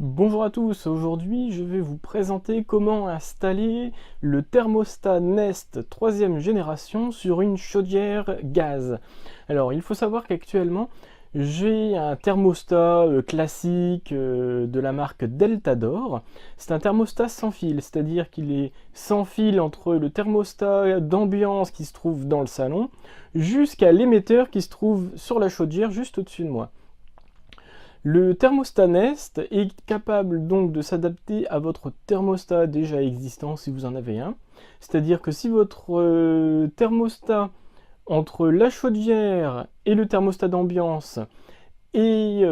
Bonjour à tous, aujourd'hui je vais vous présenter comment installer le thermostat Nest 3e génération sur une chaudière gaz. Alors il faut savoir qu'actuellement j'ai un thermostat classique de la marque Deltador. C'est un thermostat sans fil, c'est-à-dire qu'il est sans fil entre le thermostat d'ambiance qui se trouve dans le salon jusqu'à l'émetteur qui se trouve sur la chaudière juste au-dessus de moi. Le thermostat Nest est capable donc de s'adapter à votre thermostat déjà existant si vous en avez un. C'est-à-dire que si votre thermostat entre la chaudière et le thermostat d'ambiance est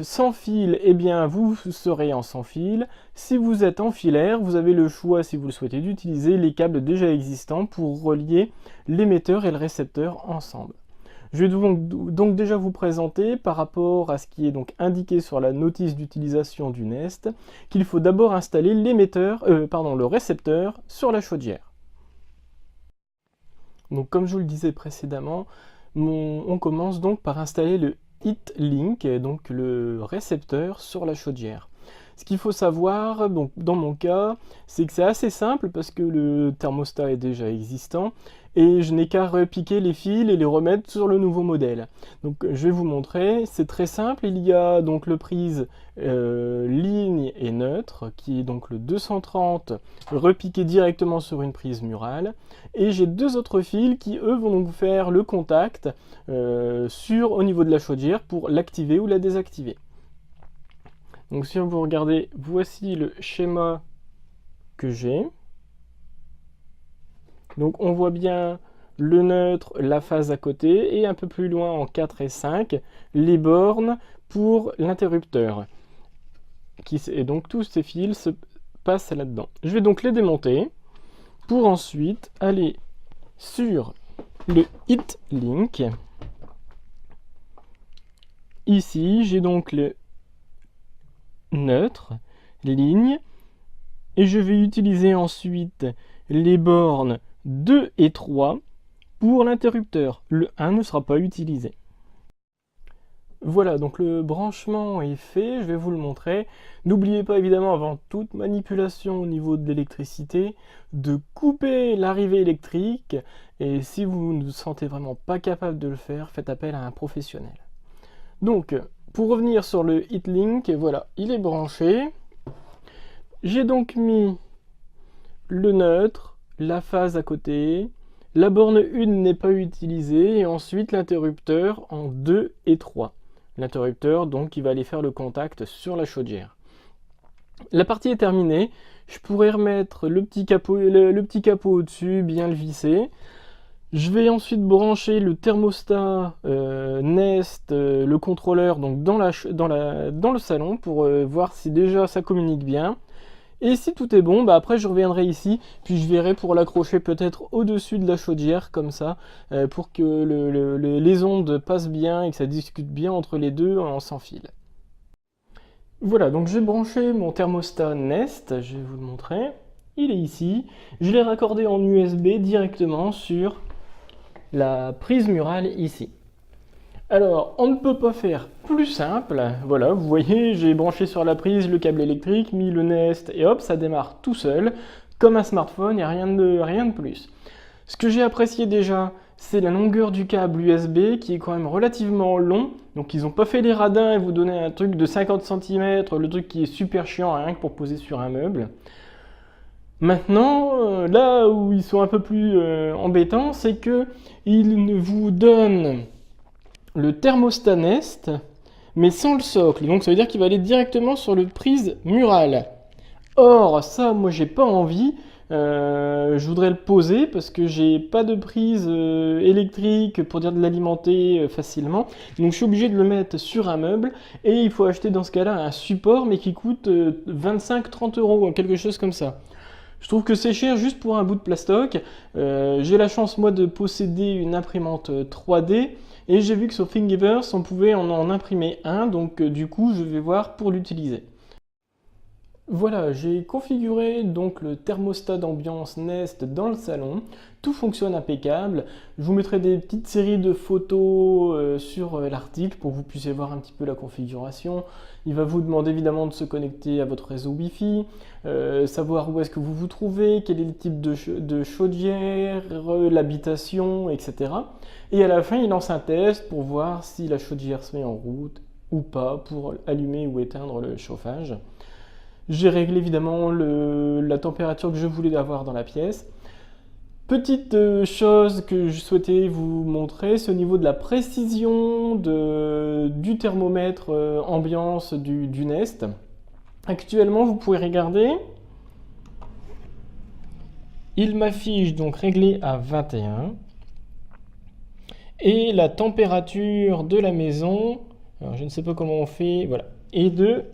sans fil, eh bien vous serez en sans fil. Si vous êtes en filaire, vous avez le choix, si vous le souhaitez, d'utiliser les câbles déjà existants pour relier l'émetteur et le récepteur ensemble. Je vais donc déjà vous présenter, par rapport à ce qui est donc indiqué sur la notice d'utilisation du Nest, qu'il faut d'abord installer le récepteur sur la chaudière. Donc comme je vous le disais précédemment, on commence donc par installer le HeatLink, donc le récepteur sur la chaudière. Ce qu'il faut savoir, donc dans mon cas, c'est que c'est assez simple parce que le thermostat est déjà existant et je n'ai qu'à repiquer les fils et les remettre sur le nouveau modèle. Donc je vais vous montrer, c'est très simple, il y a donc le prise ligne et neutre qui est donc le 230 repiqué directement sur une prise murale, et j'ai deux autres fils qui eux vont donc faire le contact au niveau de la chaudière pour l'activer ou la désactiver. Donc si vous regardez, voici le schéma que j'ai. Donc on voit bien le neutre, la phase à côté, et un peu plus loin en 4 et 5, les bornes pour l'interrupteur. Et donc tous ces fils se passent là-dedans. Je vais donc les démonter pour ensuite aller sur le HeatLink. Ici, j'ai donc le neutre, ligne, et je vais utiliser ensuite les bornes 2 et 3 pour l'interrupteur. Le 1 ne sera pas utilisé. Voilà, donc le branchement est fait, je vais vous le montrer. N'oubliez pas évidemment, avant toute manipulation au niveau de l'électricité, de couper l'arrivée électrique, et si vous ne vous sentez vraiment pas capable de le faire, faites appel à un professionnel. Donc, pour revenir sur le HeatLink, voilà, il est branché. J'ai donc mis le neutre, la phase à côté, la borne 1 n'est pas utilisée, et ensuite l'interrupteur en 2 et 3. L'interrupteur donc qui va aller faire le contact sur la chaudière. La partie est terminée, je pourrais remettre le petit capot au-dessus, bien le visser. Je vais ensuite brancher le thermostat Nest, le contrôleur, donc dans le salon pour voir si déjà ça communique bien. Et si tout est bon, bah après je reviendrai ici, puis je verrai pour l'accrocher peut-être au-dessus de la chaudière, comme ça, pour que les ondes passent bien et que ça discute bien entre les deux en sans fil. Voilà, donc j'ai branché mon thermostat Nest, je vais vous le montrer. Il est ici. Je l'ai raccordé en USB directement sur la prise murale ici. Alors, on ne peut pas faire plus simple. Voilà, vous voyez, j'ai branché sur la prise le câble électrique, mis le Nest et hop, ça démarre tout seul, comme un smartphone, il n'y a rien de plus. Ce que j'ai apprécié déjà, c'est la longueur du câble USB qui est quand même relativement long. Donc ils n'ont pas fait les radins et vous donner un truc de 50 cm, le truc qui est super chiant rien que pour poser sur un meuble. Maintenant, là où ils sont un peu plus embêtants, c'est qu'ils vous donnent le thermostat Nest, mais sans le socle. Donc ça veut dire qu'il va aller directement sur le prise murale. Or, ça, moi, j'ai pas envie. Je voudrais le poser parce que j'ai pas de prise électrique pour dire de l'alimenter facilement. Donc je suis obligé de le mettre sur un meuble et il faut acheter dans ce cas-là un support mais qui coûte 25-30 €, quelque chose comme ça. Je trouve que c'est cher juste pour un bout de plastoc. J'ai la chance moi de posséder une imprimante 3D et j'ai vu que sur Thingiverse on pouvait en imprimer un, donc du coup je vais voir pour l'utiliser. Voilà, j'ai configuré donc le thermostat d'ambiance Nest dans le salon. Tout fonctionne impeccable. Je vous mettrai des petites séries de photos sur l'article pour que vous puissiez voir un petit peu la configuration. Il va vous demander évidemment de se connecter à votre réseau Wi-Fi, savoir où est-ce que vous vous trouvez, quel est le type de chaudière, l'habitation, etc. Et à la fin, il lance un test pour voir si la chaudière se met en route ou pas pour allumer ou éteindre le chauffage. J'ai réglé évidemment la température que je voulais avoir dans la pièce. Petite chose que je souhaitais vous montrer, c'est au niveau de la précision du thermomètre ambiance du Nest. Actuellement, vous pouvez regarder, il m'affiche donc réglé à 21. Et la température de la maison, alors je ne sais pas comment on fait, voilà, est de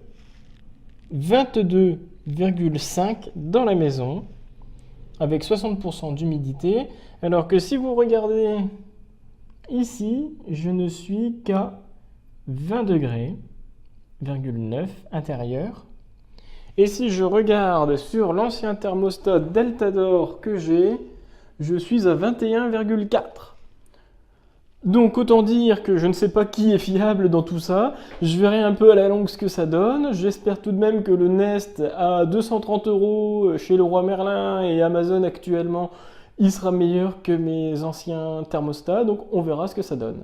22,5 dans la maison, avec 60% d'humidité, alors que si vous regardez ici, je ne suis qu'à 20 degrés, 9 intérieur. Et si je regarde sur l'ancien thermostat Deltador que j'ai, je suis à 21,4. Donc autant dire que je ne sais pas qui est fiable dans tout ça. Je verrai un peu à la longue ce que ça donne. J'espère tout de même que le Nest à 230 € chez Leroy Merlin et Amazon actuellement, il sera meilleur que mes anciens thermostats. Donc on verra ce que ça donne.